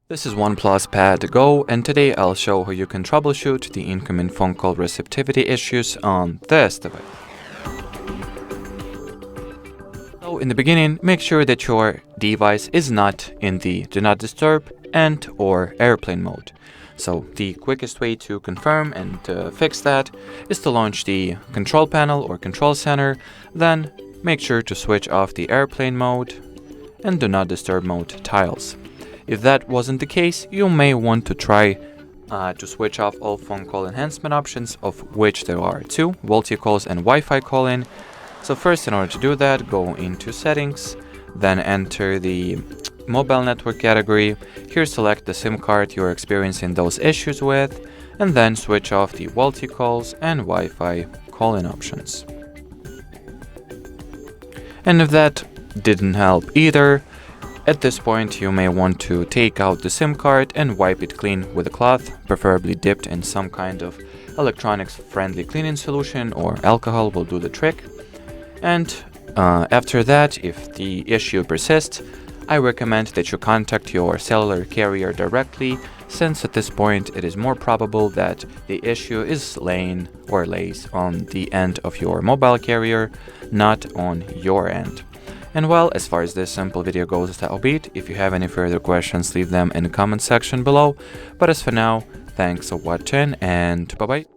This is OnePlus Pad Go, and today I'll show how you can troubleshoot the incoming phone call receptivity issues on this device. So in the beginning, make sure that your device is not in the Do Not Disturb and/or airplane mode. So the quickest way to confirm and fix that is to launch the control panel or control center, then make sure to switch off the airplane mode and Do Not Disturb mode tiles. If that wasn't the case, you may want to try to switch off all phone call enhancement options, of which there are two, VoLTE calls and Wi-Fi calling. So first, in order to do that, go into settings, then enter the mobile network category. Here select the SIM card you're experiencing those issues with, and then switch off the VoLTE calls and Wi-Fi calling options. And if that didn't help either, at this point, you may want to take out the SIM card and wipe it clean with a cloth, preferably dipped in some kind of electronics-friendly cleaning solution, or alcohol will do the trick. And after that, if the issue persists, I recommend that you contact your cellular carrier directly, since at this point it is more probable that the issue is lays on the end of your mobile carrier, not on your end. And well, as far as this simple video goes, that'll be it. If you have any further questions, leave them in the comment section below. But as for now, thanks for watching and bye-bye.